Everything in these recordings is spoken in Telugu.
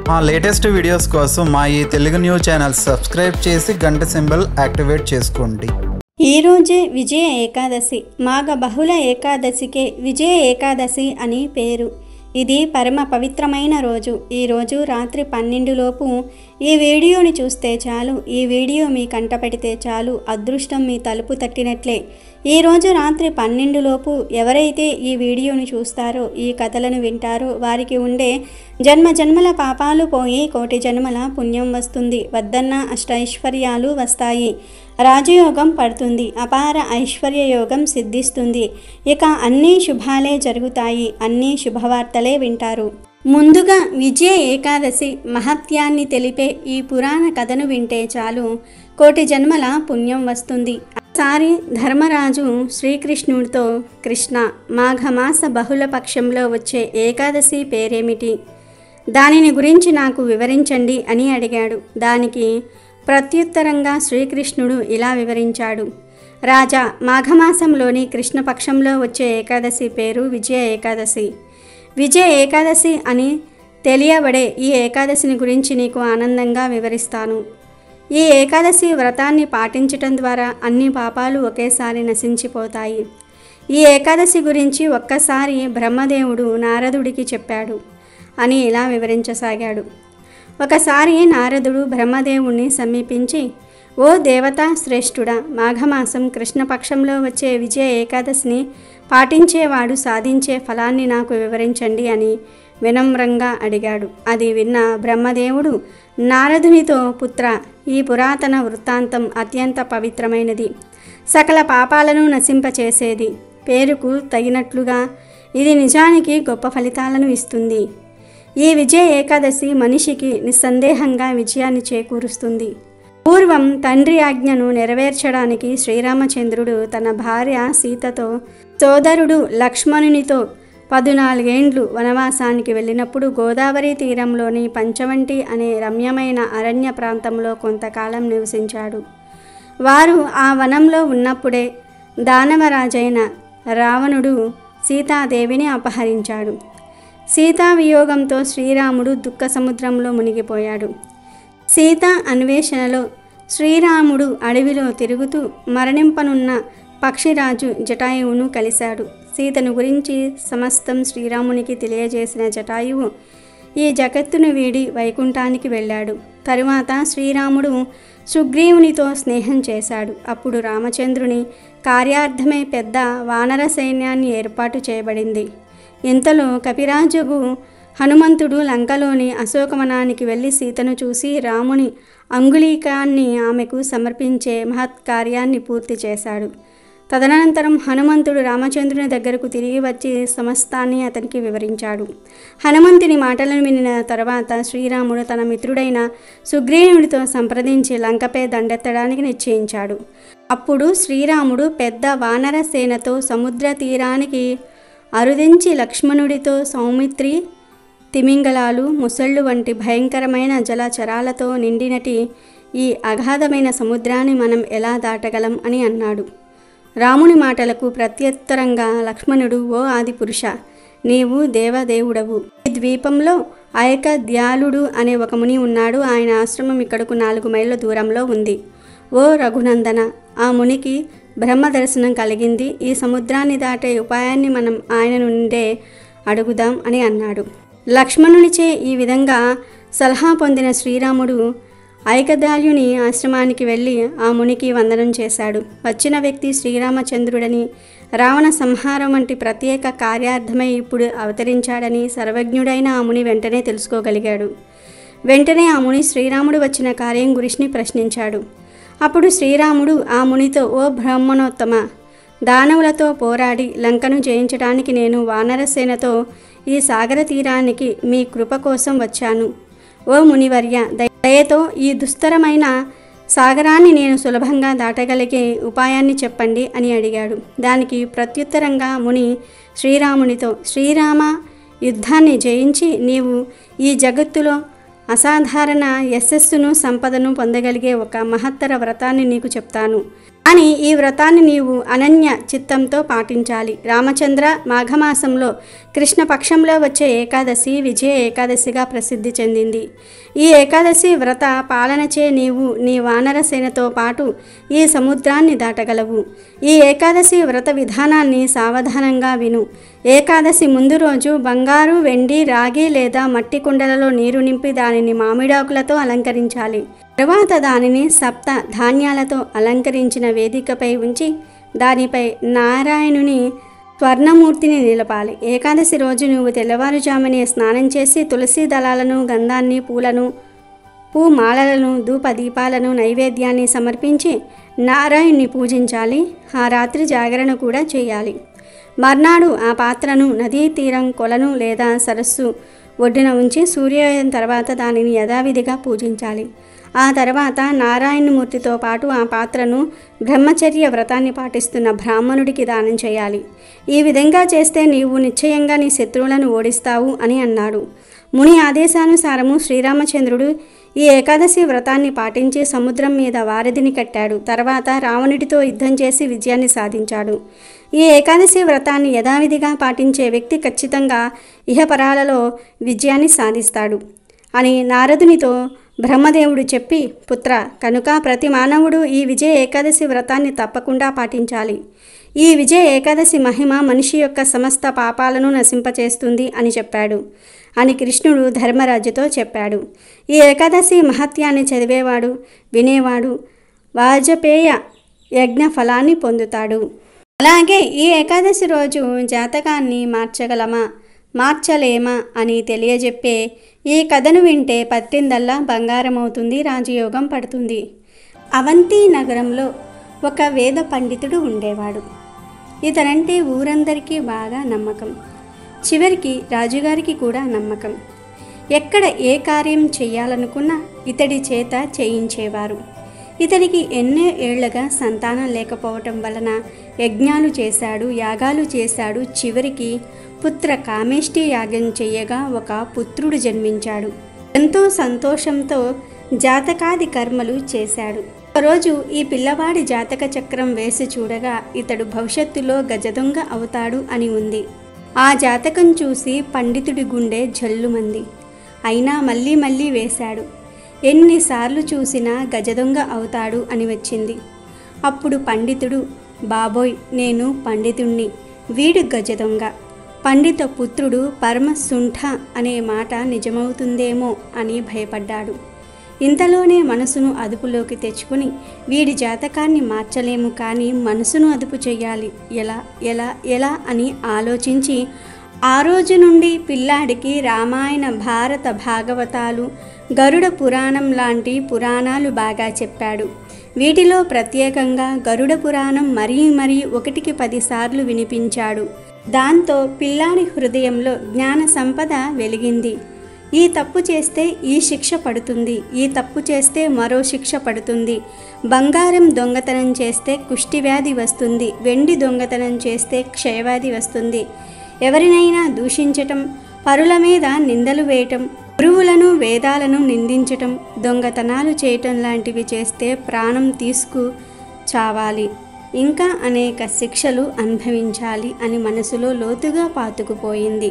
మా లేటెస్ట్ వీడియోస్ కోసం మా ఈ తెలుగు న్యూస్ ఛానల్ సబ్స్క్రైబ్ చేసి గంట సింబల్ యాక్టివేట్ చేసుకోండి. ఈరోజే విజయ ఏకాదశి. మాఘ బహుళ ఏకాదశికే విజయ ఏకాదశి అని పేరు. ఇది పరమ పవిత్రమైన రోజు. ఈరోజు రాత్రి 12 లోపు ఈ వీడియోని చూస్తే చాలు, ఈ వీడియో మీ కంట పెడితే చాలు, అదృష్టం మీ తలుపు తట్టినట్లే. ఈరోజు రాత్రి 12 లోపు ఎవరైతే ఈ వీడియోని చూస్తారో, ఈ కథలను వింటారో వారికి ఉండే జన్మ జన్మల పాపాలు పోయి కోటి జన్మల పుణ్యం వస్తుంది. వద్దన్న అష్టైశ్వర్యాలు వస్తాయి. రాజయోగం పడుతుంది. అపార ఐశ్వర్య యోగం సిద్ధిస్తుంది. ఇక అన్నీ శుభాలే జరుగుతాయి. అన్నీ శుభవార్తలే వింటారు. ముందుగా విజయ ఏకాదశి మహత్యాన్ని తెలిపే ఈ పురాణ కథను వింటే చాలు, కోటి జన్మల పుణ్యం వస్తుంది. ఒకసారి ధర్మరాజు శ్రీకృష్ణుడితో, కృష్ణ, మాఘమాస బహుళ పక్షంలో వచ్చే ఏకాదశి పేరేమిటి? దానిని గురించి నాకు వివరించండి అని అడిగాడు. దానికి ప్రత్యుత్తరంగా శ్రీకృష్ణుడు ఇలా వివరించాడు. రాజా, మాఘమాసంలోని కృష్ణపక్షంలో వచ్చే ఏకాదశి పేరు విజయ ఏకాదశి. విజయ ఏకాదశి అని తెలియబడే ఈ ఏకాదశిని గురించి నీకు ఆనందంగా వివరిస్తాను. ఈ ఏకాదశి వ్రతాన్ని పాటించటం ద్వారా అన్ని పాపాలు ఒకేసారి నశించిపోతాయి. ఈ ఏకాదశి గురించి ఒక్కసారి బ్రహ్మదేవుడు నారదుడికి చెప్పాడు అని ఇలా వివరించసాగాడు. ఒకసారి నారదుడు బ్రహ్మదేవుణ్ణి సమీపించి, ఓ దేవతా శ్రేష్ఠుడా, మాఘమాసం కృష్ణపక్షంలో వచ్చే విజయ ఏకాదశిని పాటించేవాడు సాధించే ఫలాన్ని నాకు వివరించండి అని వినమ్రంగా అడిగాడు. అది విన్న బ్రహ్మదేవుడు నారదునితో, పుత్ర, ఈ పురాతన వృత్తాంతం అత్యంత పవిత్రమైనది, సకల పాపాలను నశింపచేసేది. పేరుకు తగినట్లుగా ఇది నిజానికి గొప్ప ఫలితాలను ఇస్తుంది. ఈ విజయ ఏకాదశి మనిషికి నిస్సందేహంగా విజయాన్ని చేకూరుస్తుంది. పూర్వం తండ్రి ఆజ్ఞను నెరవేర్చడానికి శ్రీరామచంద్రుడు తన భార్య సీతతో, సోదరుడు లక్ష్మణునితో 14 ఏండ్లు వనవాసానికి వెళ్ళినప్పుడు గోదావరి తీరంలోని పంచవంటి అనే రమ్యమైన అరణ్య ప్రాంతంలో కొంతకాలం నివసించాడు. వారు ఆ వనంలో ఉన్నప్పుడే దానవరాజైన రావణుడు సీతాదేవిని అపహరించాడు. సీతా వియోగంతో శ్రీరాముడు దుఃఖ సముద్రంలో మునిగిపోయాడు. సీత అన్వేషణలో శ్రీరాముడు అడవిలో తిరుగుతూ మరణింపనున్న పక్షిరాజు జటాయువును కలిశాడు. సీతను గురించి సమస్తం శ్రీరామునికి తెలియజేసిన జటాయువు ఈ జగత్తును వీడి వైకుంఠానికి వెళ్ళాడు. తరువాత శ్రీరాముడు సుగ్రీవునితో స్నేహం చేశాడు. అప్పుడు రామచంద్రుని కార్యార్థమే పెద్ద వానర సైన్యాన్ని ఏర్పాటు చేయబడింది. ఇంతలో కపిరాజుకు హనుమంతుడు లంకలోని అశోకవనానికి వెళ్ళి సీతను చూసి రాముని అంగుళీకాన్ని ఆమెకు సమర్పించే మహత్కార్యాన్ని పూర్తి చేశాడు. తదనంతరం హనుమంతుడు రామచంద్రుని దగ్గరకు తిరిగి వచ్చి సమస్తాన్ని అతనికి వివరించాడు. హనుమంతుని మాటలను వినిన తర్వాత శ్రీరాముడు తన మిత్రుడైన సుగ్రీవుడితో సంప్రదించి లంకపై దండెత్తడానికి నిశ్చయించాడు. అప్పుడు శ్రీరాముడు పెద్ద వానర సేనతో సముద్ర తీరానికి అరుదించి లక్ష్మణుడితో సౌమిత్రి, తిమింగలాలు, ముసళ్ళు వంటి భయంకరమైన జలచరాలతో నిండినటి ఈ అగాధమైన సముద్రాన్ని మనం ఎలా దాటగలం అని అన్నాడు. రాముని మాటలకు ప్రత్యుత్తరంగా లక్ష్మణుడు, ఓ ఆదిపురుష, నీవు దేవదేవుడవు. ఈ ద్వీపంలో ఐకద్యాలుడు అనే ఒక ముని ఉన్నాడు. ఆయన ఆశ్రమం ఇక్కడకు 4 మైళ్ళ దూరంలో ఉంది. ఓ రఘునందన, ఆ మునికి బ్రహ్మ దర్శనం కలిగింది. ఈ సముద్రాన్ని దాటే ఉపాయాన్ని మనం ఆయన నుండే అడుగుదాం అని అన్నాడు. లక్ష్మణునిచే ఈ విధంగా సలహా పొందిన శ్రీరాముడు ఐకదాల్యుని ఆశ్రమానికి వెళ్ళి ఆ మునికి వందనం చేశాడు. వచ్చిన వ్యక్తి శ్రీరామచంద్రుడని, రావణ సంహారం వంటి ప్రత్యేక కార్యార్థమై ఇప్పుడు అవతరించాడని సర్వజ్ఞుడైన ఆ ముని వెంటనే తెలుసుకోగలిగాడు. వెంటనే ఆ ముని శ్రీరాముడు వచ్చిన కార్యం గురించి ప్రశ్నించాడు. అప్పుడు శ్రీరాముడు ఆ మునితో, ఓ బ్రాహ్మణోత్తమ, దానవులతో పోరాడి లంకను జయించడానికి నేను వానరసేనతో ఈ సాగర తీరానికి మీ కృప కోసం వచ్చాను. ఓ మునివర్య, దయతో ఈ దుస్తరమైన సాగరాన్ని నేను సులభంగా దాటగలిగే ఉపాయాన్ని చెప్పండి అని అడిగాడు. దానికి ప్రత్యుత్తరంగా ముని శ్రీరామునితో, శ్రీరామ, యుద్ధాన్ని జయించి నీవు ఈ జగత్తులో అసాధారణ యశస్సును సంపదను పొందగలిగే ఒక మహత్తర వ్రతాన్ని నీకు చెప్తాను. కానీ ఈ వ్రతాన్ని నీవు అనన్య చిత్తంతో పాటించాలి. రామచంద్ర మాఘమాసంలో కృష్ణపక్షంలో వచ్చే ఏకాదశి విజయ ఏకాదశిగా ప్రసిద్ధి చెందింది. ఈ ఏకాదశి వ్రత పాలనచే నీవు నీ వానర సేనతో పాటు ఈ సముద్రాన్ని దాటగలవు. ఈ ఏకాదశి వ్రత విధానాన్ని సావధానంగా విను. ఏకాదశి ముందు రోజు బంగారు, వెండి, రాగి లేదా మట్టి కుండలలో నీరు నింపి దానిని మామిడాకులతో అలంకరించాలి. తరువాత దానిని సప్త ధాన్యాలతో అలంకరించిన వేదికపై ఉంచి దానిపై నారాయణుని స్వర్ణమూర్తిని నిలపాలి. ఏకాదశి రోజు నువ్వు తెల్లవారుజామునే స్నానం చేసి తులసి దళాలను, గంధాన్ని, పూమాలలను, ధూపదీపాలను, నైవేద్యాన్ని సమర్పించి నారాయణ్ణి పూజించాలి. ఆ రాత్రి జాగరణ కూడా చేయాలి. మర్నాడు ఆ పాత్రను నదీ తీరం, కొలను లేదా సరస్సు ఒడ్డున ఉంచి సూర్యోదయం తర్వాత దానిని యథావిధిగా పూజించాలి. ఆ తర్వాత నారాయణమూర్తితో పాటు ఆ పాత్రను బ్రహ్మచర్య వ్రతాన్ని పాటిస్తున్న బ్రాహ్మణుడికి దానం చేయాలి. ఈ విధంగా చేస్తే నీవు నిశ్చయంగా నీ శత్రువులను ఓడిస్తావు అని అన్నాడు. ముని ఆదేశానుసారము శ్రీరామచంద్రుడు ఈ ఏకాదశి వ్రతాన్ని పాటించి సముద్రం మీద వారధిని కట్టాడు. తర్వాత రావణుడితో యుద్ధం చేసి విజయాన్ని సాధించాడు. ఈ ఏకాదశి వ్రతాన్ని యథావిధిగా పాటించే వ్యక్తి ఖచ్చితంగా ఇహపరాలలో విజయాన్ని సాధిస్తాడు అని నారదునితో బ్రహ్మదేవుడు చెప్పి, పుత్ర, కనుక ప్రతి మానవుడు ఈ విజయ ఏకాదశి వ్రతాన్ని తప్పకుండా పాటించాలి. ఈ విజయ ఏకాదశి మహిమ మనిషి యొక్క సమస్త పాపాలను నశింపచేస్తుంది అని చెప్పాడు అని కృష్ణుడు ధర్మరాజుతో చెప్పాడు. ఈ ఏకాదశి మహత్యాన్ని చదివేవాడు, వినేవాడు వాజపేయ యజ్ఞ ఫలాన్ని పొందుతాడు. అలాగే ఈ ఏకాదశి రోజు జాతకాన్ని మార్చలేమా అని తెలియజెప్పే ఈ కథను వింటే పట్టిందల్లా బంగారమవుతుంది, రాజయోగం పడుతుంది. అవంతి నగరంలో ఒక వేద పండితుడు ఉండేవాడు. ఇతనంటే ఊరందరికీ బాగా నమ్మకం. చివరికి రాజుగారికి కూడా నమ్మకం. ఎక్కడ ఏ కార్యం చేయాలనుకున్నా ఇతడి చేత చేయించేవారు. ఇతడికి ఎన్నో ఏళ్లుగా సంతానం లేకపోవటం వలన యజ్ఞాలు చేశాడు, యాగాలు చేశాడు. చివరికి పుత్ర కామేష్టి యాగం చేయగా ఒక పుత్రుడు జన్మించాడు. ఎంతో సంతోషంతో జాతకాది కర్మలు చేశాడు. ఒకరోజు ఈ పిల్లవాడి జాతక చక్రం వేసి చూడగా ఇతడు భవిష్యత్తులో గజదొంగ అవుతాడు అని ఉంది. ఆ జాతకం చూసి పండితుడి గుండె జల్లుమంది. అయినా మళ్ళీ మళ్ళీ వేశాడు. ఎన్నిసార్లు చూసినా గజదొంగ అవుతాడు అని వచ్చింది. అప్పుడు పండితుడు, బాబోయ్, నేను పండితుణ్ణి, వీడు గజదొంగ. పండిత పుత్రుడు పరమశుంఠ అనే మాట నిజమవుతుందేమో అని భయపడ్డాడు. ఇంతలోనే మనసును అదుపులోకి తెచ్చుకుని, వీడి జాతకాన్ని మార్చలేము కానీ మనసును అదుపు చేయాలి, ఎలా ఎలా ఎలా అని ఆలోచించి ఆ రోజు నుండి పిల్లాడికి రామాయణ, భారత, భాగవతాలు, గరుడ పురాణం లాంటి పురాణాలు బాగా చెప్పాడు. వీటిలో ప్రత్యేకంగా గరుడ పురాణం మరీ 1కి 10 సార్లు వినిపించాడు. దాంతో పిల్లాడి హృదయంలో జ్ఞాన సంపద వెలిగింది. ఈ తప్పు చేస్తే ఈ శిక్ష పడుతుంది, ఈ తప్పు చేస్తే మరో శిక్ష పడుతుంది. బంగారం దొంగతనం చేస్తే కుష్టివ్యాధి వస్తుంది, వెండి దొంగతనం చేస్తే క్షయవ్యాధి వస్తుంది. ఎవరినైనా దూషించటం, పరుల మీద నిందలు వేయటం, గురువులను, వేదాలను నిందించటం, దొంగతనాలు చేయటం లాంటివి చేస్తే ప్రాణం తీసుకు చావాలి, ఇంకా అనేక శిక్షలు అనుభవించాలి అని మనసులో లోతుగా పాతుకుపోయింది.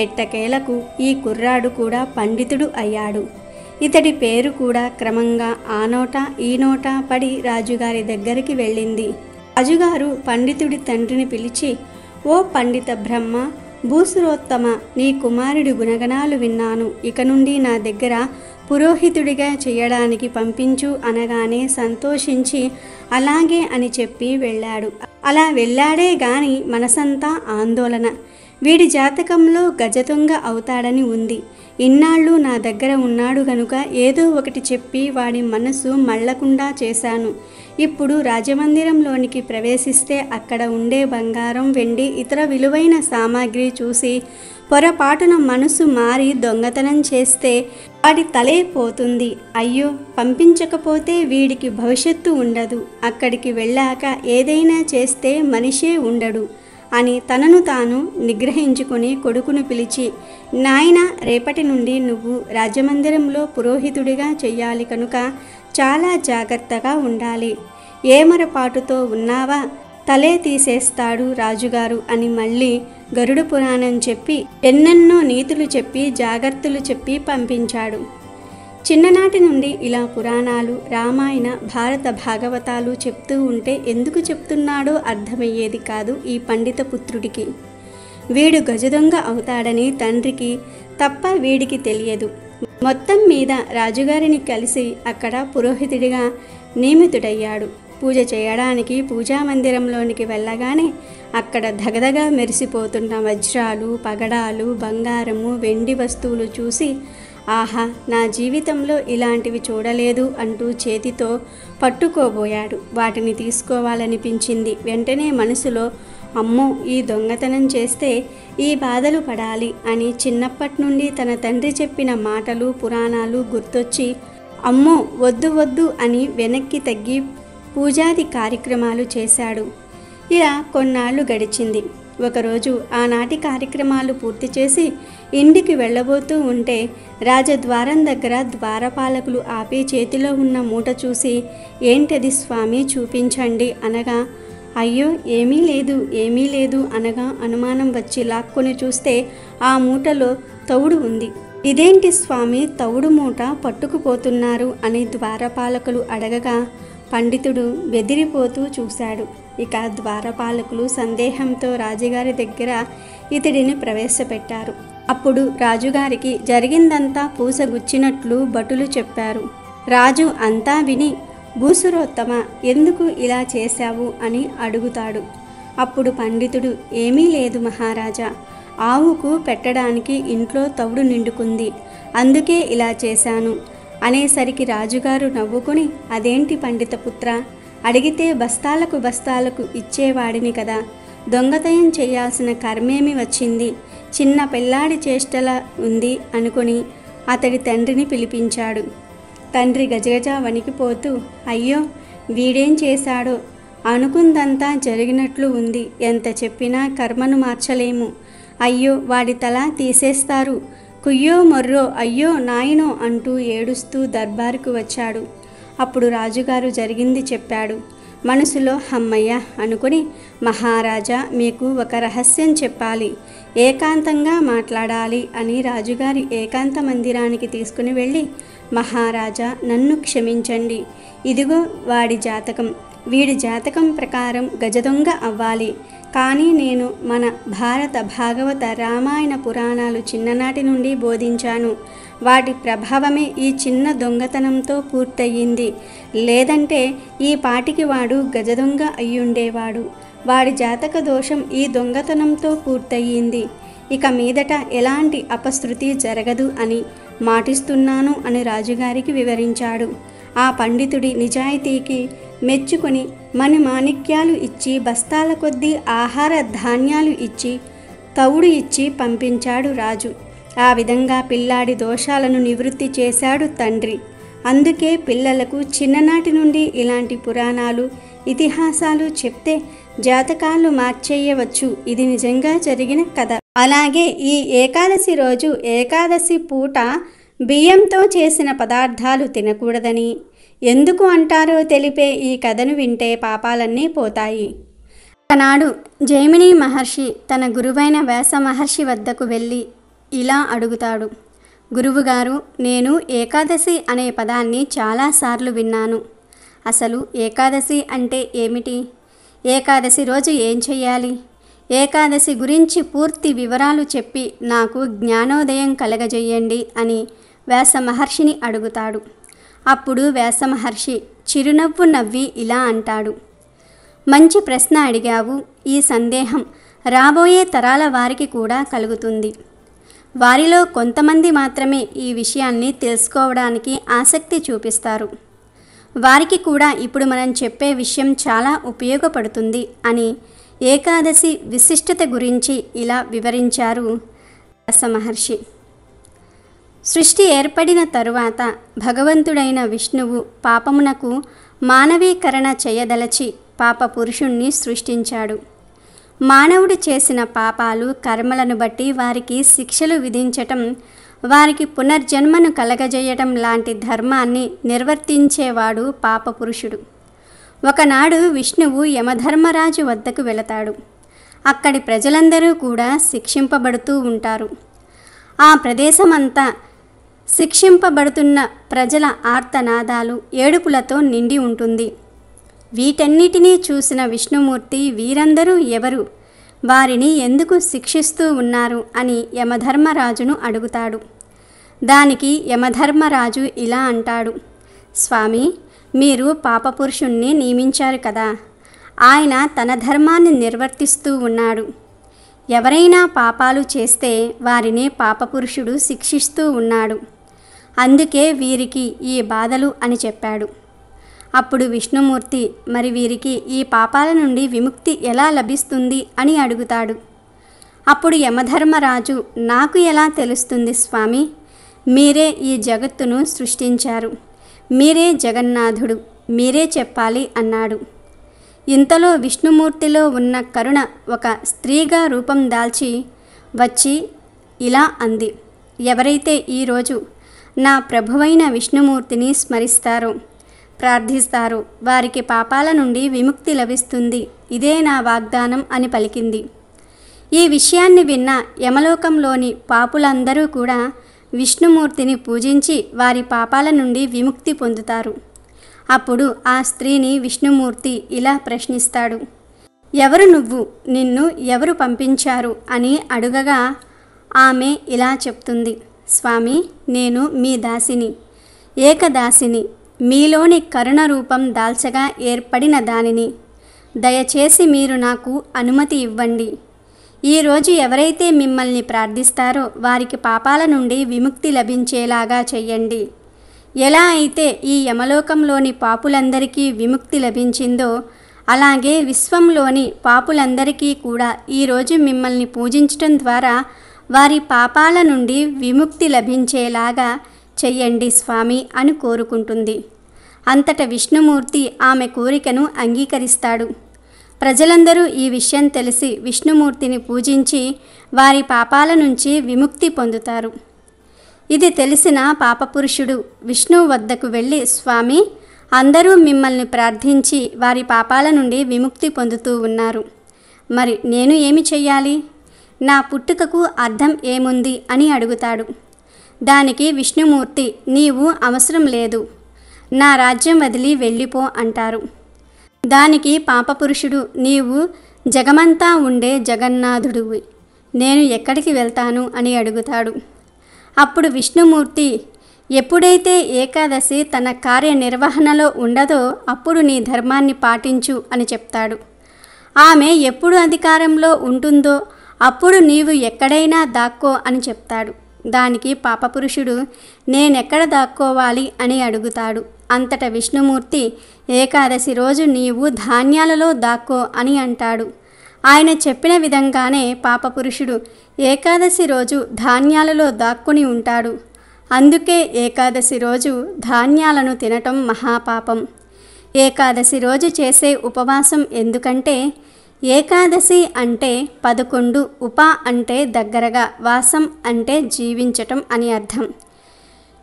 ఎట్టకేలకు ఈ కుర్రాడు కూడా పండితుడు అయ్యాడు. ఇతడి పేరు కూడా క్రమంగా ఆ నోట ఈ నోట పడి రాజుగారి దగ్గరికి వెళ్ళింది. రాజుగారు పండితుడి తండ్రిని పిలిచి, ఓ పండిత బ్రహ్మ, భూసురోత్తమ, నీ కుమారుడి గుణగణాలు విన్నాను. ఇక నుండి నా దగ్గర పురోహితుడిగా చేయడానికి పంపించు అనగానే సంతోషించి అలాగే అని చెప్పి వెళ్ళాడు. అలా వెళ్ళాడే గాని మనసంతా ఆందోళన. వీడి జాతకంలో గజదొంగ అవుతాడని ఉంది. ఇన్నాళ్ళు నా దగ్గర ఉన్నాడు గనుక ఏదో ఒకటి చెప్పి వాడి మనసు మళ్ళకుండా చేశాను. ఇప్పుడు రాజమందిరంలోనికి ప్రవేశిస్తే అక్కడ ఉండే బంగారం, వెండి, ఇతర విలువైన సామాగ్రి చూసి పొరపాటున మనసు మారి దొంగతనం చేస్తే వాడి తలే పోతుంది. అయ్యో, పంపించకపోతే వీడికి భవిష్యత్తు ఉండదు. అక్కడికి వెళ్ళాక ఏదైనా చేస్తే మనిషే ఉండడు అని తనను తాను నిగ్రహించుకొని కొడుకును పిలిచి, నాయనా, రేపటి నుండి నువ్వు రాజమందిరంలో పురోహితుడిగా చెయ్యాలి కనుక చాలా జాగ్రత్తగా ఉండాలి. ఏమరపాటుతో ఉన్నావా, తలే తీసేస్తాడు రాజుగారు అని మళ్ళీ గరుడ పురాణం చెప్పి ఎన్నెన్నో నీతులు చెప్పి జాగ్రత్తలు చెప్పి పంపించాడు. చిన్ననాటి నుండి ఇలా పురాణాలు, రామాయణ, భారత భాగవతాలు చెప్తూ ఉంటే ఎందుకు చెప్తున్నాడో అర్థమయ్యేది కాదు ఈ పండిత పుత్రుడికి. వీడు గజదొంగ అవుతాడని తండ్రికి తప్ప వీడికి తెలియదు. మొత్తం మీద రాజుగారిని కలిసి అక్కడ పురోహితుడిగా నియమితుడయ్యాడు. పూజ చేయడానికి పూజా మందిరంలోనికి వెళ్ళగానే అక్కడ ధగధగా మెరిసిపోతున్న వజ్రాలు, పగడాలు, బంగారము, వెండి వస్తువులు చూసి ఆహా, నా జీవితంలో ఇలాంటివి చూడలేదు అంటూ చేతితో పట్టుకోబోయాడు. వాటిని తీసుకోవాలనిపించింది. వెంటనే మనసులో అమ్మో, ఈ దొంగతనం చేస్తే ఈ బాధలు పడాలి అని చిన్నప్పటి నుండి తన తండ్రి చెప్పిన మాటలు, పురాణాలు గుర్తొచ్చి అమ్మో వద్దు వద్దు అని వెనక్కి తగ్గి పూజాది కార్యక్రమాలు చేశాడు. ఇలా కొన్నాళ్ళు గడిచింది. ఒకరోజు ఆనాటి కార్యక్రమాలు పూర్తి చేసి ఇంటికి వెళ్ళబోతూ ఉంటే రాజద్వారం దగ్గర ద్వారపాలకులు ఆపి చేతిలో ఉన్న మూట చూసి ఏంటది స్వామి చూపించండి అనగా అయ్యో ఏమీ లేదు అనగా అనుమానం వచ్చి లాక్కొని చూస్తే ఆ మూటలో తవుడు ఉంది. ఇదేంటి స్వామి, తవుడు మూట పట్టుకుపోతున్నారు అని ద్వారపాలకులు అడగగా పండితుడు బెదిరిపోతూ చూశాడు. ఇక ద్వారపాలకులు సందేహంతో రాజుగారి దగ్గర ఇతడిని ప్రవేశపెట్టారు. అప్పుడు రాజుగారికి జరిగిందంతా పూసగుచ్చినట్లు భటులు చెప్పారు. రాజు అంతా విని భూసురోత్తమ, ఎందుకు ఇలా చేశావు అని అడుగుతాడు. అప్పుడు పండితుడు ఏమీ లేదు మహారాజా, ఆవుకు పెట్టడానికి ఇంట్లో తవుడు నిండుకుంది, అందుకే ఇలా చేశాను అనేసరికి రాజుగారు నవ్వుకుని అదేంటి పండితపుత్ర, అడిగితే బస్తాలకు ఇచ్చేవాడిని కదా, దొంగతనం చేయాల్సిన కర్మేమి వచ్చింది, చిన్న పిల్లాడి చేష్టలా ఉంది అనుకుని అతడి తండ్రిని పిలిపించాడు. తండ్రి గజగజ వణికిపోతూ అయ్యో వీడేం చేశాడో, అనుకుందంతా జరిగినట్లు ఉంది, ఎంత చెప్పినా కర్మను మార్చలేము, అయ్యో వాడి తల తీసేస్తారు, కుయ్యో మొర్రో అయ్యో నాయనో అంటూ ఏడుస్తూ దర్బారుకు వచ్చాడు. అప్పుడు రాజుగారు జరిగింది చెప్పాడు. మనసులో హమ్మయ్య అనుకుని మహారాజా, మీకు ఒక రహస్యం చెప్పాలి, ఏకాంతంగా మాట్లాడాలి అని రాజుగారి ఏకాంత మందిరానికి తీసుకుని వెళ్ళి మహారాజా నన్ను క్షమించండి, ఇదిగో వాడి జాతకం, వీడి జాతకం ప్రకారం గజదొంగ అవ్వాలి, కానీ నేను మన భారత భాగవత రామాయణ పురాణాలు చిన్ననాటి నుండి బోధించాను, వాటి ప్రభావమే ఈ చిన్న దొంగతనంతో పూర్తయింది, లేదంటే ఈ పాటికి వాడు గజదొంగ అయ్యుండేవాడు, వాడి జాతక దోషం ఈ దొంగతనంతో పూర్తయింది, ఇక మీదట ఎలాంటి అపశృతి జరగదు అని మాటిస్తున్నాను అని రాజుగారికి వివరించాడు. ఆ పండితుడి నిజాయితీకి మెచ్చుకొని మణిమాణిక్యాలు ఇచ్చి బస్తాల కొద్దీ ఆహార ధాన్యాలు ఇచ్చి తవుడు ఇచ్చి పంపించాడు రాజు. ఆ విధంగా పిల్లాడి దోషాలను నివృత్తి చేశాడు తండ్రి. అందుకే పిల్లలకు చిన్ననాటి నుండి ఇలాంటి పురాణాలు, ఇతిహాసాలు చెప్తే జాతకాలు మార్చేయవచ్చు. ఇది నిజంగా జరిగిన కథ. అలాగే ఈ ఏకాదశి రోజు ఏకాదశి పూట బియ్యంతో చేసిన పదార్థాలు తినకూడదని ఎందుకు అంటారో తెలిపే ఈ కథను వింటే పాపాలన్నీ పోతాయి. ఒకనాడు జైమిని మహర్షి తన గురువైన వ్యాస మహర్షి వద్దకు వెళ్ళి ఇలా అడుగుతాడు. గురువుగారు, నేను ఏకాదశి అనే పదాన్ని చాలాసార్లు విన్నాను. అసలు ఏకాదశి అంటే ఏమిటి? ఏకాదశి రోజు ఏం చెయ్యాలి? ఏకాదశి గురించి పూర్తి వివరాలు చెప్పి నాకు జ్ఞానోదయం కలగజేయండి అని వ్యాస మహర్షిని అడుగుతాడు. అప్పుడు వ్యాస మహర్షి చిరునవ్వు నవ్వి ఇలా అంటాడు. మంచి ప్రశ్న అడిగావు. ఈ సందేహం రాబోయే తరాల వారికి కూడా కలుగుతుంది. వారిలో కొంతమంది మాత్రమే ఈ విషయాన్ని తెలుసుకోవడానికి ఆసక్తి చూపిస్తారు. వారికి కూడా ఇప్పుడు మనం చెప్పే విషయం చాలా ఉపయోగపడుతుంది అని ఏకాదశి విశిష్టత గురించి ఇలా వివరించారు వ్యాస మహర్షి. సృష్టి ఏర్పడిన తరువాత భగవంతుడైన విష్ణువు పాపమునకు మానవీకరణ చేయదలచి పాప పురుషుణ్ణి సృష్టించాడు. మానవుడు చేసిన పాపాలు, కర్మలను బట్టి వారికి శిక్షలు విధించటం, వారికి పునర్జన్మను కలగజేయటం లాంటి ధర్మాన్ని నిర్వర్తించేవాడు పాపపురుషుడు. ఒకనాడు విష్ణువు యమధర్మరాజు వద్దకు వెళతాడు. అక్కడి ప్రజలందరూ కూడా శిక్షింపబడుతూ ఉంటారు. ఆ ప్రదేశమంతా శిక్షింపబడుతున్న ప్రజల ఆర్తనాదాలు, ఏడుపులతో నిండి ఉంటుంది. వీటన్నిటినీ చూసిన విష్ణుమూర్తి వీరందరూ ఎవరు, వారిని ఎందుకు శిక్షిస్తూ ఉన్నారు అని యమధర్మరాజును అడుగుతాడు. దానికి యమధర్మరాజు ఇలా అంటాడు, స్వామి, మీరు పాపపురుషుణ్ణి నియమించారు కదా, ఆయన తన ధర్మాన్ని నిర్వర్తిస్తూ ఉన్నాడు. ఎవరైనా పాపాలు చేస్తే వారిని పాపపురుషుడు శిక్షిస్తూ ఉన్నాడు. అందుకే వీరికి ఈ బాధలు అని చెప్పాడు. అప్పుడు విష్ణుమూర్తి, మరి వీరికి ఈ పాపాల నుండి విముక్తి ఎలా లభిస్తుంది అని అడుగుతాడు. అప్పుడు యమధర్మరాజు, నాకు ఎలా తెలుస్తుంది స్వామి, మీరే ఈ జగత్తును సృష్టించారు, మీరే జగన్నాథుడు, మీరే చెప్పాలి అన్నాడు. ఇంతలో విష్ణుమూర్తిలో ఉన్న కరుణ ఒక స్త్రీగా రూపం దాల్చి వచ్చి ఇలా అంది, ఎవరైతే ఈరోజు నా ప్రభువైన విష్ణుమూర్తిని స్మరిస్తారో, ప్రార్థిస్తారో వారికి పాపాల నుండి విముక్తి లభిస్తుంది, ఇదే నా వాగ్దానం అని పలికింది. ఈ విషయాన్ని విన్న యమలోకంలోని పాపులందరూ కూడా విష్ణుమూర్తిని పూజించి వారి పాపాల నుండి విముక్తి పొందుతారు. అప్పుడు ఆ స్త్రీని విష్ణుమూర్తి ఇలా ప్రశ్నిస్తాడు, ఎవరు నువ్వు, నిన్ను ఎవరు పంపించారు అని అడుగగా ఆమె ఇలా చెప్తుంది, స్వామి, నేను మీ దాసిని, ఏకదాసిని, మీలోని కరుణ రూపం దాల్చగా ఏర్పడిన దానిని. దయచేసి మీరు నాకు అనుమతి ఇవ్వండి. ఈరోజు ఎవరైతే మిమ్మల్ని ప్రార్థిస్తారో వారికి పాపాల నుండి విముక్తి లభించేలాగా చెయ్యండి. ఎలా అయితే ఈ యమలోకంలోని పాపులందరికీ విముక్తి లభించిందో అలాగే విశ్వంలోని పాపులందరికీ కూడా ఈరోజు మిమ్మల్ని పూజించటం ద్వారా వారి పాపాల నుండి విముక్తి లభించేలాగా చెయ్యండి స్వామి అని కోరుకుంటుంది. అంతట విష్ణుమూర్తి ఆమె కోరికను అంగీకరిస్తాడు. ప్రజలందరూ ఈ విషయం తెలిసి విష్ణుమూర్తిని పూజించి వారి పాపాల నుంచి విముక్తి పొందుతారు. ఇది తెలిసిన పాపపురుషుడు విష్ణువు వద్దకు వెళ్ళి, స్వామి, అందరూ మిమ్మల్ని ప్రార్థించి వారి పాపాల నుండి విముక్తి పొందుతూ ఉన్నారు, మరి నేను ఏమి చెయ్యాలి, నా పుట్టుకకు అర్థం ఏముంది అని అడుగుతాడు. దానికి విష్ణుమూర్తి, నీవు అవసరం లేదు, నా రాజ్యం వదిలి వెళ్ళిపో అంటారు. దానికి పాపపురుషుడు, నీవు జగమంతా ఉండే జగన్నాథుడివి, నేను ఎక్కడికి వెళ్తాను అని అడుగుతాడు. అప్పుడు విష్ణుమూర్తి, ఎప్పుడైతే ఏకాదశి తన కార్యనిర్వహణలో ఉండదో అప్పుడు నీ ధర్మాన్ని పాటించు అని చెప్తాడు. ఆమె ఎప్పుడు అధికారంలో ఉంటుందో అప్పుడు నీవు ఎక్కడైనా దాక్కో అని చెప్తాడు. దానికి పాపపురుషుడు, నేనెక్కడ దాక్కోవాలి అని అడుగుతాడు. అంతటా విష్ణుమూర్తి, ఏకాదశి రోజు నీవు ధాన్యాలలో దాక్కో అని అంటాడు. ఆయన చెప్పిన విధంగానే పాపపురుషుడు ఏకాదశి రోజు ధాన్యాలలో దాక్కుని ఉంటాడు. అందుకే ఏకాదశి రోజు ధాన్యాలను తినటం మహాపాపం. ఏకాదశి రోజు చేసే ఉపవాసం ఎందుకంటే ఏకాదశి అంటే 11, ఉప అంటే దగ్గరగా, వాసం అంటే జీవించటం అని అర్థం.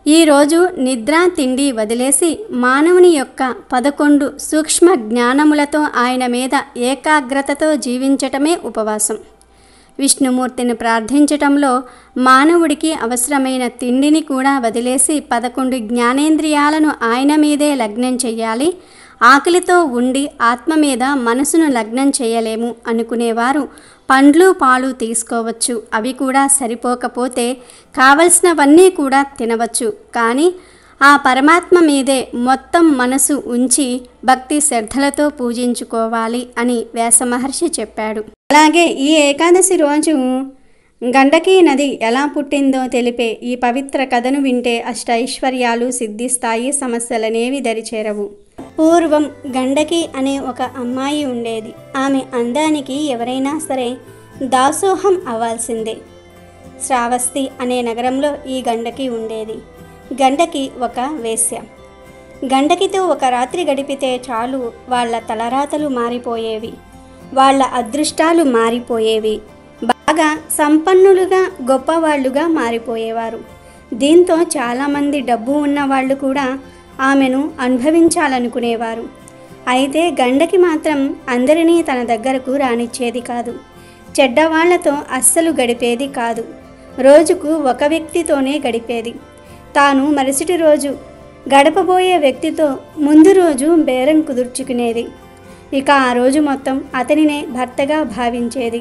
ఈరోజు నిద్ర తిండి వదిలేసి మానవుని యొక్క 11 సూక్ష్మ జ్ఞానములతో ఆయన మీద ఏకాగ్రతతో జీవించటమే ఉపవాసం. విష్ణుమూర్తిని ప్రార్థించటంలో మానవుడికి అవసరమైన తిండిని కూడా వదిలేసి 11 జ్ఞానేంద్రియాలను ఆయన మీదే లగ్నం చెయ్యాలి. ఆకలితో ఉండి ఆత్మ మీద మనసును లగ్నం చేయలేము అనుకునేవారు పండ్లు పాలు తీసుకోవచ్చు, అవి కూడా సరిపోకపోతే కావలసినవన్నీ కూడా తినవచ్చు. కానీ ఆ పరమాత్మ మీదే మొత్తం మనసు ఉంచి భక్తి శ్రద్ధలతో పూజించుకోవాలి అని వ్యాస మహర్షి చెప్పాడు. అలాగే ఈ ఏకాదశి రోజు గండకీ నది ఎలా పుట్టిందో తెలిపే ఈ పవిత్ర కథను వింటే అష్టైశ్వర్యాలు సిద్ధిస్తాయి, సమస్యలనేవి దరిచేరవు. పూర్వం గండకి అనే ఒక అమ్మాయి ఉండేది. ఆమె అందానికి ఎవరైనా సరే దాసోహం అవ్వాల్సిందే. శ్రావస్తి అనే నగరంలో ఈ గండకి ఉండేది. గండకి ఒక వేశ్య. గండకితో ఒక రాత్రి గడిపితే చాలు వాళ్ళ తలరాతలు మారిపోయేవి, వాళ్ళ అదృష్టాలు మారిపోయేవి, బాగా సంపన్నులుగా గొప్పవాళ్లుగా మారిపోయేవారు. దీంతో చాలామంది డబ్బు ఉన్నవాళ్ళు కూడా ఆమెను అనుభవించాలనుకునేవారు. అయితే గండకి మాత్రం అందరినీ తన దగ్గరకు రానిచ్చేది కాదు. చెడ్డవాళ్లతో అస్సలు గడిపేది కాదు. రోజుకు ఒక వ్యక్తితోనే గడిపేది. తాను మరుసటి రోజు గడపబోయే వ్యక్తితో ముందు రోజు బేరం కుదుర్చుకునేది. ఇక ఆ రోజు మొత్తం అతనినే భర్తగా భావించేది.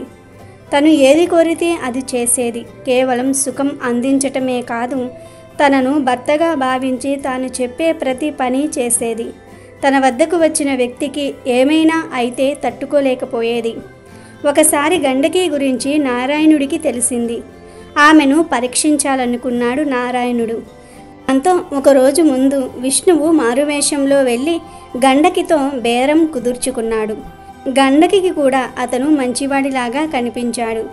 తను ఏది కోరితే అది చేసేది. కేవలం సుఖం అందించటమే కాదు, తనను భర్తగా భావించి తాను చెప్పే ప్రతి పని చేసేది. తన వద్దకు వచ్చిన వ్యక్తికి ఏమైనా అయితే తట్టుకోలేకపోయేది. ఒకసారి గండకి గురించి నారాయణుడికి తెలిసింది. ఆమెను పరీక్షించాలనుకున్నాడు నారాయణుడు. దాంతో ఒకరోజు ముందు విష్ణువు మారువేషంలో వెళ్ళి గండకితో బేరం కుదుర్చుకున్నాడు. గండకి కూడా అతను మంచివాడిలాగా కనిపించాడు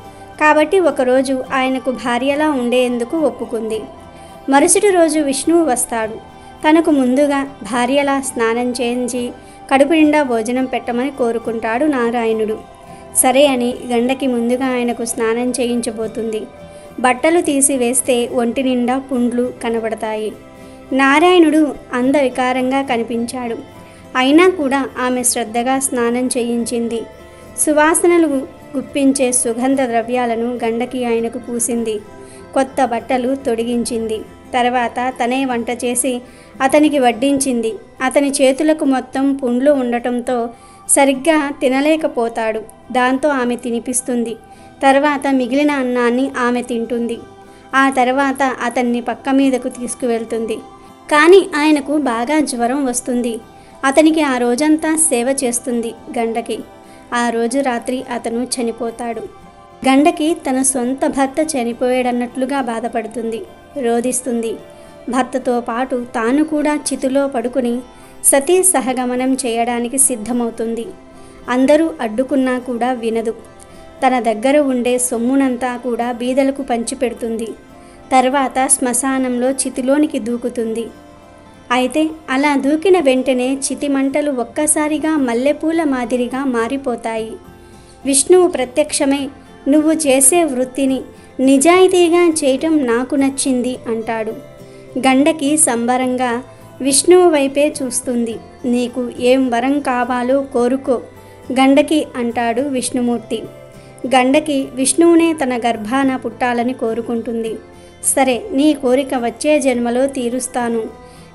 కాబట్టి ఒకరోజు ఆయనకు భార్యలా ఉండేందుకు ఒప్పుకుంది. మరుసటి రోజు విష్ణువు వస్తాడు. తనకు ముందుగా భార్యలా స్నానం చేయించి కడుపు నిండా భోజనం పెట్టమని కోరుకుంటాడు నారాయణుడు. సరే అని గండకి ముందుగా ఆయనకు స్నానం చేయించబోతుంది. బట్టలు తీసివేస్తే ఒంటి నిండా పుండ్లు కనబడతాయి. నారాయణుడు అందవికారంగా కనిపించాడు. అయినా కూడా ఆమె శ్రద్ధగా స్నానం చేయించింది. సువాసనలు గుప్పించే సుగంధ ద్రవ్యాలను గండకి ఆయనకు పూసింది. కొత్త బట్టలు తొడిగించింది. తర్వాత తనే వంట చేసి అతనికి వడ్డించింది. అతని చేతులకు మొత్తం పుండ్లు ఉండటంతో సరిగ్గా తినలేకపోతాడు. దాంతో ఆమె తినిపిస్తుంది. తర్వాత మిగిలిన అన్నాన్ని ఆమె తింటుంది. ఆ తర్వాత అతన్ని పక్క మీదకు తీసుకువెళ్తుంది. కానీ ఆయనకు బాగా జ్వరం వస్తుంది. అతనికి ఆ రోజంతా సేవ చేస్తుంది గండకి. ఆ రోజు రాత్రి అతను చనిపోతాడు. గండకి తన సొంత భర్త చనిపోయాడన్నట్లుగా బాధపడుతుంది, రోదిస్తుంది. భర్తతో పాటు తాను కూడా చితిలో పడుకుని సతీ సహగమనం చేయడానికి సిద్ధమవుతుంది. అందరూ అడ్డుకున్నా కూడా వినదు. తన దగ్గర ఉండే సొమ్మునంతా కూడా బీదలకు పంచిపెడుతుంది. తర్వాత శ్మశానంలో చితిలోనికి దూకుతుంది. అయితే అలా దూకిన వెంటనే చితి మంటలు ఒక్కసారిగా మల్లెపూల మాదిరిగా మారిపోతాయి. విష్ణువు ప్రత్యక్షమై నువ్వు చేసే వృత్తిని నిజాయితీగా చేయటం నాకు నచ్చింది అంటాడు. గండకి సంబరంగా విష్ణువు వైపే చూస్తుంది. నీకు ఏం వరం కావాలో కోరుకో గండకి అంటాడు విష్ణుమూర్తి. గండకి విష్ణువునే తన గర్భాన పుట్టాలని కోరుకుంటుంది. సరే, నీ కోరిక వచ్చే జన్మలో తీరుస్తాను.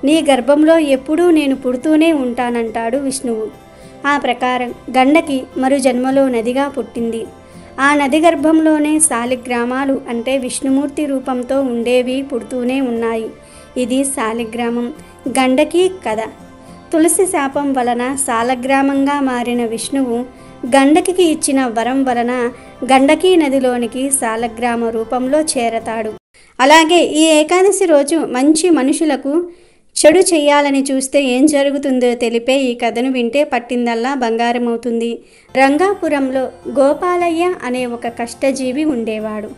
నీ గర్భంలో ఎప్పుడూ నేను పుడుతూనే ఉంటానంటాడు విష్ణువు. ఆ ప్రకారం గండకి మరు జన్మలో నదిగా పుట్టింది. ఆ నది గర్భంలోనే శాలిగ్రామాలు అంటే విష్ణుమూర్తి రూపంతో ఉండేవి పుడుతూనే ఉన్నాయి. ఇది శాలిగ్రామం. గండకి కథ. తులసి శాపం వలన శాలగ్రామంగా మారిన విష్ణువు గండకి ఇచ్చిన వరం వలన గండకీ నదిలోనికి శాలగ్రామ రూపంలో చేరతాడు. అలాగే ఈ ఏకాదశి రోజు మంచి మనుషులకు చెడు చేయాలని చూస్తే ఏం జరుగుతుందో తెలిపే ఈ కథను వింటే పట్టిందల్లా బంగారం అవుతుంది. రంగాపురంలో గోపాలయ్య అనే ఒక కష్టజీవి ఉండేవాడు.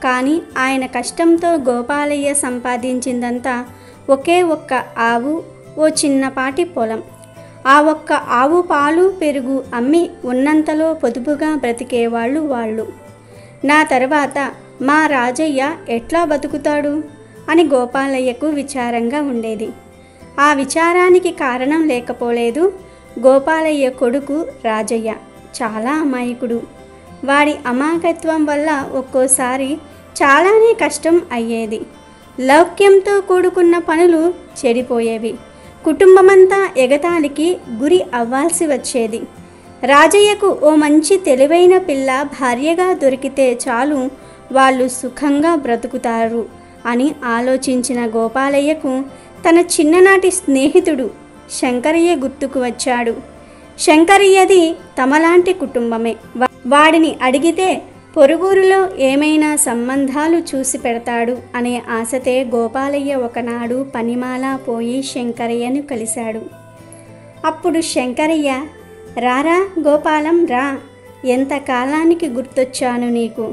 కానీ ఆయన కష్టంతో గోపాలయ్య సంపాదించిందంతా ఒకే ఒక్క ఆవు, ఓ చిన్నపాటి పొలం. ఆ ఒక్క ఆవు పాలు పెరుగు అమ్మి ఉన్నంతలో పొదుపుగా బ్రతికేవాళ్ళు వాళ్ళు. నా తర్వాత మా రాజయ్య ఎట్లా బతుకుతాడు అని గోపాలయ్యకు విచారంగా ఉండేది. ఆ విచారానికి కారణం లేకపోలేదు. గోపాలయ్య కొడుకు రాజయ్య చాలా అమాయకుడు. వాడి అమాయకత్వం వల్ల ఒక్కోసారి చాలానే కష్టం అయ్యేది. లౌక్యంతో కూడుకున్న పనులు చెడిపోయేవి. కుటుంబమంతా ఎగతాళికి గురి అవ్వాల్సి వచ్చేది. రాజయ్యకు ఓ మంచి తెలివైన పిల్ల భార్యగా దొరికితే చాలు, వాళ్ళు సుఖంగా బ్రతుకుతారు అని ఆలోచించిన గోపాలయ్యకు తన చిన్ననాటి స్నేహితుడు శంకరయ్య గుర్తుకు వచ్చాడు. శంకరయ్యది తమలాంటి కుటుంబమే. వాడిని అడిగితే పొరుగురులో ఏమైనా సంబంధాలు చూసి పెడతాడు అనే ఆశతే గోపాలయ్య ఒకనాడు పనిమాలా పోయి శంకరయ్యను కలిశాడు. అప్పుడు శంకరయ్య, రారా గోపాలం రా, ఎంతకాలానికి గుర్తొచ్చాను నీకు.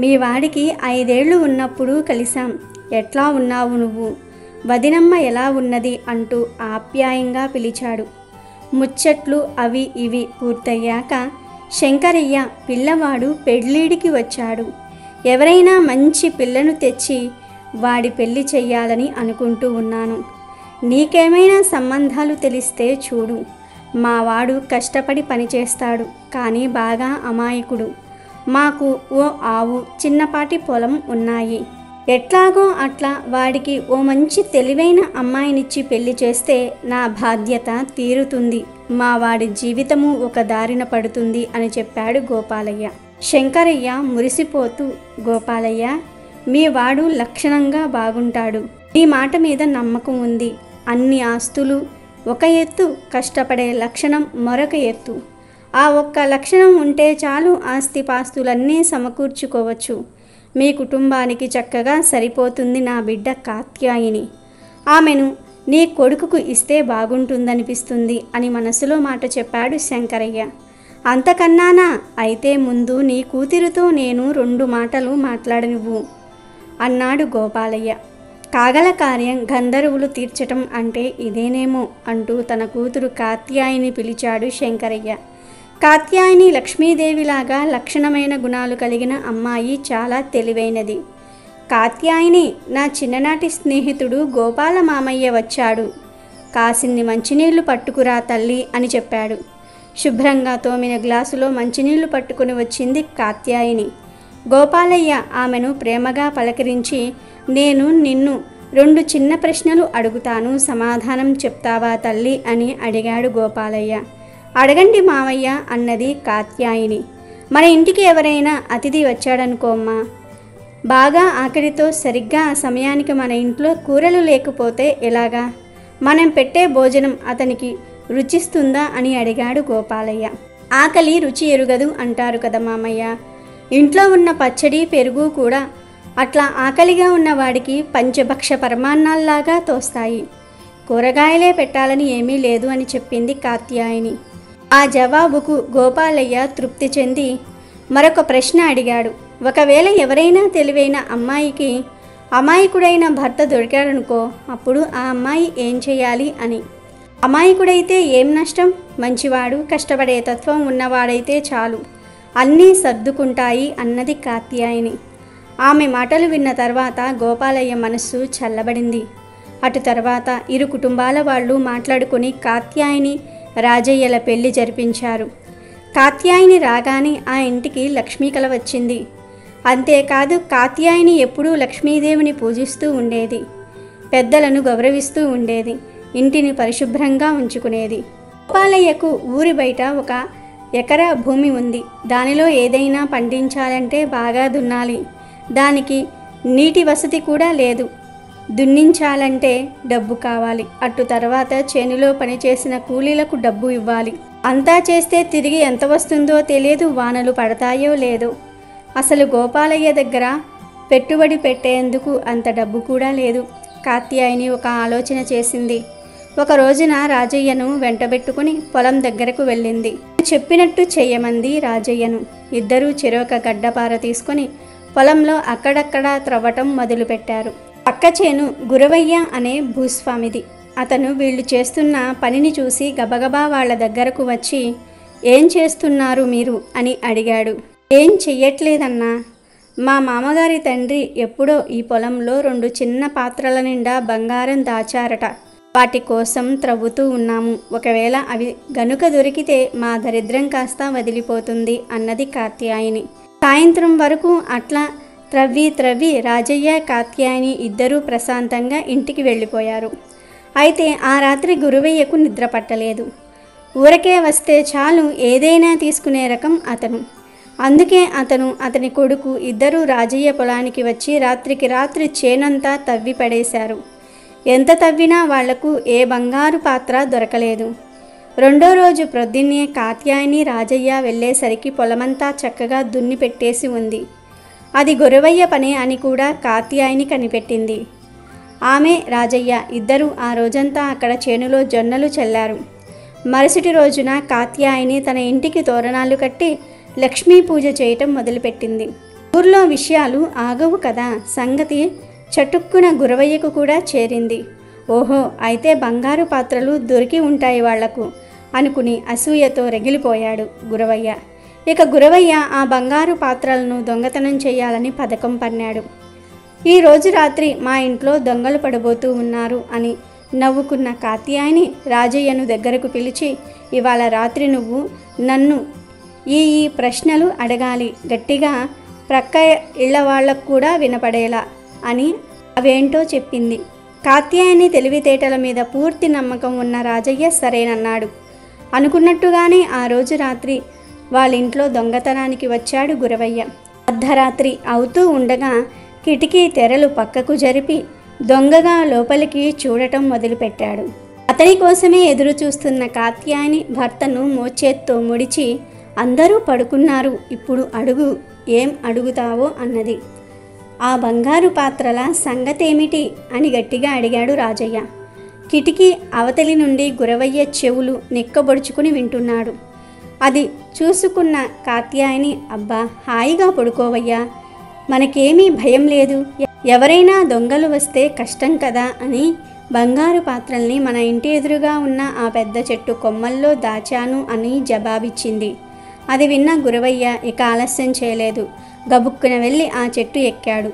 మీ వాడికి 5 ఏళ్ళు ఉన్నప్పుడు కలిశాం. ఎట్లా ఉన్నావు నువ్వు, వదినమ్మ ఎలా ఉన్నది అంటూ ఆప్యాయంగా పిలిచాడు. ముచ్చట్లు అవి ఇవి పూర్తయ్యాక శంకరయ్య పిల్లవాడు పెళ్ళిడికి వచ్చాడు. ఎవరైనా మంచి పిల్లను తెచ్చి వాడి పెళ్లి చెయ్యాలని అనుకుంటూ ఉన్నాను. నీకేమైనా సంబంధాలు తెలిస్తే చూడు, మావాడు కష్టపడి పనిచేస్తాడు, కానీ బాగా అమాయకుడు. మాకు ఓ ఆవు, చిన్నపాటి పొలం ఉన్నాయి. ఎట్లాగో అట్లా వాడికి ఓ మంచి తెలివైన అమ్మాయినిచ్చి పెళ్లి చేస్తే నా బాధ్యత తీరుతుంది, మా వాడి జీవితము ఒక దారిన పడుతుంది అని చెప్పాడు గోపాలయ్య. శంకరయ్య మురిసిపోతూ, గోపాలయ్య, మీ వాడు లక్షణంగా బాగుంటాడు, ఈ మాట మీద నమ్మకం ఉంది. అన్ని ఆస్తులు ఒక ఎత్తు, కష్టపడే లక్షణం మరొక ఎత్తు. ఆ ఒక్క లక్షణం ఉంటే చాలు, ఆస్తిపాస్తులన్నీ సమకూర్చుకోవచ్చు. మీ కుటుంబానికి చక్కగా సరిపోతుంది నా బిడ్డ కాత్యాయిని. ఆమెను నీ కొడుకుకు ఇస్తే బాగుంటుందనిపిస్తుంది అని మనసులో మాట చెప్పాడు శంకరయ్య. అంతకన్నానా? అయితే ముందు నీ కూతురితో నేను 2 మాటలు మాట్లాడనివ్వు అన్నాడు గోపాలయ్య. కాగల కార్యం గంధర్వులు తీర్చటం అంటే ఇదేనేమో అంటూ తన కూతురు కాత్యాయిని పిలిచాడు శంకరయ్య. కాత్యాయిని లక్ష్మీదేవిలాగా లక్షణమైన గుణాలు కలిగిన అమ్మాయి, చాలా తెలివైనది. కాత్యాయిని, నా చిన్ననాటి స్నేహితుడు గోపాల మామయ్య వచ్చాడు, కాసిన్ని మంచినీళ్లు పట్టుకురా తల్లి అని చెప్పాడు. శుభ్రంగా తోమిన గ్లాసులో మంచినీళ్లు పట్టుకుని వచ్చింది కాత్యాయిని. గోపాలయ్య ఆమెను ప్రేమగా పలకరించి, నేను నిన్ను 2 చిన్న ప్రశ్నలు అడుగుతాను, సమాధానం చెప్తావా తల్లి అని అడిగాడు గోపాలయ్య. అడగండి మావయ్య అన్నది కాత్యాయిని. మన ఇంటికి ఎవరైనా అతిథి వచ్చాడనుకోమ్మా, బాగా ఆకలితో సరిగ్గా ఆ సమయానికి మన ఇంట్లో కూరలు లేకపోతే ఎలాగా? మనం పెట్టే భోజనం అతనికి రుచిస్తుందా అని అడిగాడు గోపాలయ్య. ఆకలి రుచి ఎరుగదు అంటారు కదా మామయ్య. ఇంట్లో ఉన్న పచ్చడి, పెరుగు కూడా అట్లా ఆకలిగా ఉన్నవాడికి పంచభక్ష పరమాన్నాల్లాగా తోస్తాయి. కూరగాయలే పెట్టాలని ఏమీ లేదు అని చెప్పింది కాత్యాయిని. ఆ జవాబుకు గోపాలయ్య తృప్తి చెంది మరొక ప్రశ్న అడిగాడు. ఒకవేళ ఎవరైనా తెలివైన అమ్మాయికి అమాయకుడైన భర్త దొరికాడనుకో, అప్పుడు ఆ అమ్మాయి ఏం చేయాలి అని. అమాయకుడైతే ఏం నష్టం? మంచివాడు, కష్టపడే తత్వం ఉన్నవాడైతే చాలు, అన్నీ సర్దుకుంటాయి అన్నది కాత్యాయిని. ఆమె మాటలు విన్న తర్వాత గోపాలయ్య మనస్సు చల్లబడింది. అటు తర్వాత ఇరు కుటుంబాల వాళ్ళు మాట్లాడుకుని కాత్యాయిని, రాజయ్యల పెళ్లి జరిపించారు. కాత్యాయిని రాగానే ఆ ఇంటికి లక్ష్మీకళ వచ్చింది. అంతేకాదు, కాత్యాయిని ఎప్పుడూ లక్ష్మీదేవిని పూజిస్తూ ఉండేది, పెద్దలను గౌరవిస్తూ ఉండేది, ఇంటిని పరిశుభ్రంగా ఉంచుకునేది. గోపాలయ్యకు ఊరి బయట 1 ఎకరా భూమి ఉంది. దానిలో ఏదైనా పండించాలంటే బాగా దున్నాలి, దానికి నీటి వసతి కూడా లేదు. దున్నించాలంటే డబ్బు కావాలి. అటు తర్వాత చేనులో పనిచేసిన కూలీలకు డబ్బు ఇవ్వాలి. అంతా చేస్తే తిరిగి ఎంత వస్తుందో తెలియదు, వానలు పడతాయో లేదో. అసలు గోపాలయ్య దగ్గర పెట్టుబడి పెట్టేందుకు అంత డబ్బు కూడా లేదు. కాత్యాయిని ఒక ఆలోచన చేసింది. ఒక రోజున రాజయ్యను వెంటబెట్టుకుని పొలం దగ్గరకు వెళ్ళింది. చెప్పినట్టు చెయ్యమంది రాజయ్యను. ఇద్దరూ చెరొక గడ్డపార తీసుకొని పొలంలో అక్కడక్కడా త్రవ్వటం మొదలుపెట్టారు. పక్క చేను గురవయ్య అనే భూస్వామిది. అతను వీళ్ళు చేస్తున్న పనిని చూసి గబగబా వాళ్ళ దగ్గరకు వచ్చి, ఏం చేస్తున్నారు మీరు అని అడిగాడు. ఏం చెయ్యట్లేదన్నా, మా మామగారి తండ్రి ఎప్పుడో ఈ పొలంలో 2 చిన్న పాత్రల నిండా బంగారం దాచారట, వాటి కోసం త్రవ్వుతూ ఉన్నాము. ఒకవేళ అవి గనుక దొరికితే మా దరిద్రం కాస్త వదిలిపోతుంది అన్నది కాత్యాయిని. సాయంత్రం వరకు అట్లా త్రవ్వి రాజయ్య, కాత్యాయిని ఇద్దరూ ప్రశాంతంగా ఇంటికి వెళ్ళిపోయారు. అయితే ఆ రాత్రి గురువయ్యకు నిద్ర పట్టలేదు. ఊరకే వస్తే చాలు ఏదైనా తీసుకునే రకం అతను. అందుకే అతని కొడుకు ఇద్దరూ రాజయ్య పొలానికి వచ్చి రాత్రికి రాత్రి చేనంతా తవ్వి పడేశారు. ఎంత తవ్వినా వాళ్లకు ఏ బంగారు పాత్ర దొరకలేదు. 2వ రోజు ప్రొద్దున్నే కాత్యాయిని, రాజయ్య వెళ్ళేసరికి పొలమంతా చక్కగా దున్ని పెట్టేసి ఉంది. అది గురవయ్య పనే అని కూడా కాత్యాయిని కనిపెట్టింది. ఆమె, రాజయ్య ఇద్దరూ ఆ రోజంతా అక్కడ చేనులో జొన్నలు చల్లారు. మరుసటి రోజున కాత్యాయిని తన ఇంటికి తోరణాలు కట్టి లక్ష్మీ పూజ చేయటం మొదలుపెట్టింది. ఊర్లో విషయాలు ఆగవు కదా, సంగతి చటుక్కున గురవయ్యకు కూడా చేరింది. ఓహో, అయితే బంగారు పాత్రలు దొరికి ఉంటాయి వాళ్లకు అనుకుని అసూయతో రగిలిపోయాడు గురవయ్య. ఇక గురవయ్య ఆ బంగారు పాత్రలను దొంగతనం చేయాలని పథకం పన్నాడు. ఈ రోజు రాత్రి మా ఇంట్లో దొంగలు పడబోతూ ఉన్నారు అని నవ్వుకున్న కాత్యాయని రాజయ్యను దగ్గరకు పిలిచి, ఇవాళ రాత్రి నువ్వు నన్ను ఈ ప్రశ్నలు అడగాలి, గట్టిగా ప్రక్క ఇళ్ల వాళ్ళకు కూడా వినపడేలా అని అవేంటో చెప్పింది. కాత్యాయని తెలివితేటల మీద పూర్తి నమ్మకం ఉన్న రాజయ్య సరేనన్నాడు. అనుకున్నట్టుగానే ఆ రోజు రాత్రి వాళ్ళ ఇంట్లో దొంగతనానికి వచ్చాడు గురవయ్య. అర్ధరాత్రి అవుతూ ఉండగా కిటికీ తెరలు పక్కకు జరిపి దొంగగా లోపలికి చూడటం మొదలుపెట్టాడు. అతని కోసమే ఎదురు చూస్తున్న కాత్యాయని భర్తను మోచేత్తో ముడిచి, అందరూ పడుకున్నారు, ఇప్పుడు అడుగు, ఏం అడుగుతావో అన్నది. ఆ బంగారు పాత్రల సంగతేమిటి అని గట్టిగా అడిగాడు రాజయ్య. కిటికీ అవతలి నుండి గురవయ్య చెవులు నిక్కబొడుచుకుని వింటున్నాడు. అది చూసుకున్న కాత్యాయని, అబ్బా హాయిగా పడుకోవయ్యా, మనకేమీ భయం లేదు, ఎవరైనా దొంగలు వస్తే కష్టం కదా అని బంగారు పాత్రల్ని మన ఇంటి ఎదురుగా ఉన్న ఆ పెద్ద చెట్టు కొమ్మల్లో దాచాను అని జవాబిచ్చింది. అది విన్న గురవయ్య ఇక ఆలస్యం చేయలేదు. గబుక్కున వెళ్ళి ఆ చెట్టు ఎక్కాడు.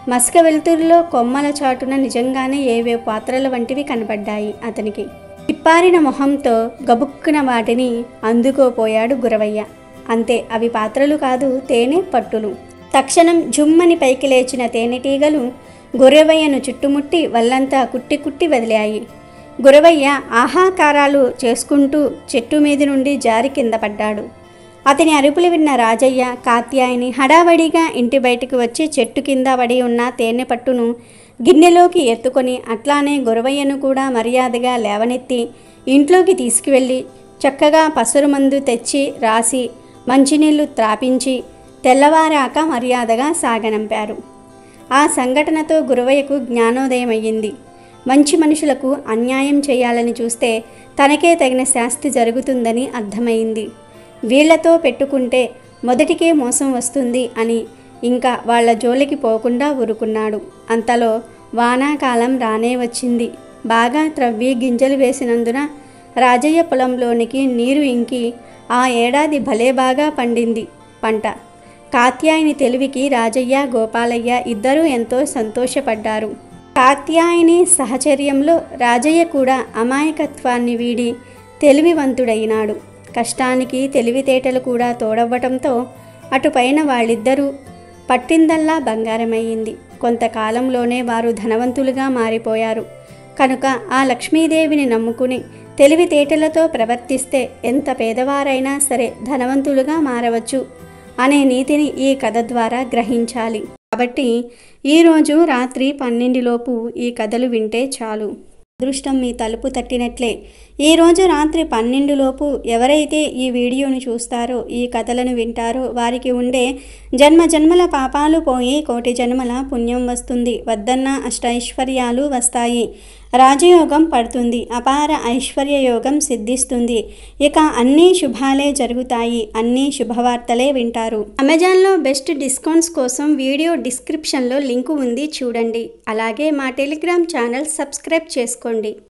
మస్క వెలుతురులో కొమ్మల చాటున నిజంగానే ఏవే పాత్రల వంటివి కనపడ్డాయి అతనికి. తిప్పారిన మొహంతో గబుక్కున వాటిని అందుకోపోయాడు గురవయ్య. అంతే, అవి పాత్రలు కాదు, తేనె పట్టులు. తక్షణం జుమ్మని పైకి లేచిన తేనెటీగలు గురవయ్యను చుట్టుముట్టి వల్లంతా కుట్టి కుట్టి వదిలాయి. గురవయ్య ఆహాకారాలు చేసుకుంటూ చెట్టు మీది నుండి జారి కింద పడ్డాడు. అతని అరుపులు విన్న రాజయ్య, కాత్యాయని హడావడిగా ఇంటి బయటకు వచ్చి చెట్టు కింద పడి ఉన్న తేనె పట్టును గిన్నెలోకి ఎత్తుకొని అట్లానే గురవయ్యను కూడా మర్యాదగా లేవనెత్తి ఇంట్లోకి తీసుకువెళ్ళి చక్కగా పసరు మందు తెచ్చి రాసి మంచినీళ్లు త్రాపించి తెల్లవారాక మర్యాదగా సాగనంపారు. ఆ సంఘటనతో గురవయ్యకు జ్ఞానోదయం అయ్యింది. మంచి మనుషులకు అన్యాయం చేయాలని చూస్తే తనకే తగిన శాస్తి జరుగుతుందని అర్థమైంది. వీళ్లతో పెట్టుకుంటే మొదటికే మోసం వస్తుంది అని ఇంకా వాళ్ల జోలికి పోకుండా ఊరుకున్నాడు. అంతలో వానాకాలం రానే వచ్చింది. బాగా త్రవ్వి గింజలు వేసినందున రాజయ్య పొలంలోనికి నీరు ఇంకి ఆ ఏడాది భలే బాగా పండింది పంట. కాత్యాయని తెలివికి రాజయ్య, గోపాలయ్య ఇద్దరూ ఎంతో సంతోషపడ్డారు. కాత్యాయని సహచర్యంలో రాజయ్య కూడా అమాయకత్వాన్ని వీడి తెలివివంతుడైనాడు. కష్టానికి తెలివితేటలు కూడా తోడవ్వటంతో అటుపైన వాళ్ళిద్దరూ పట్టిందల్లా బంగారమయ్యింది. కొంతకాలంలోనే వారు ధనవంతులుగా మారిపోయారు. కనుక ఆ లక్ష్మీదేవిని నమ్ముకుని తెలివితేటలతో ప్రవర్తిస్తే ఎంత పేదవారైనా సరే ధనవంతులుగా మారవచ్చు అనే నీతిని ఈ కథ ద్వారా గ్రహించాలి. కాబట్టి ఈరోజు రాత్రి 12 లోపు ఈ కథలు వింటే చాలు. అదృష్టం మీ తలుపు తట్టినట్లే. ఈరోజు రాత్రి 12 లోపు ఎవరైతే ఈ వీడియోను చూస్తారో, ఈ కథలను వింటారో వారికి ఉండే జన్మజన్మల పాపాలు పోయి కోటి జన్మల పుణ్యం వస్తుంది. వద్దన్న అష్టైశ్వర్యాలు వస్తాయి. రాజయోగం పడుతుంది. అపార ఐశ్వర్య యోగం సిద్ధిస్తుంది. ఇక అన్నీ శుభాలే జరుగుతాయి. అన్నీ శుభవార్తలే వింటారు. అమెజాన్లో బెస్ట్ డిస్కౌంట్స్ కోసం వీడియో డిస్క్రిప్షన్లో లింకు ఉంది, చూడండి. అలాగే మా టెలిగ్రామ్ ఛానల్ సబ్స్క్రైబ్ చేసుకోండి.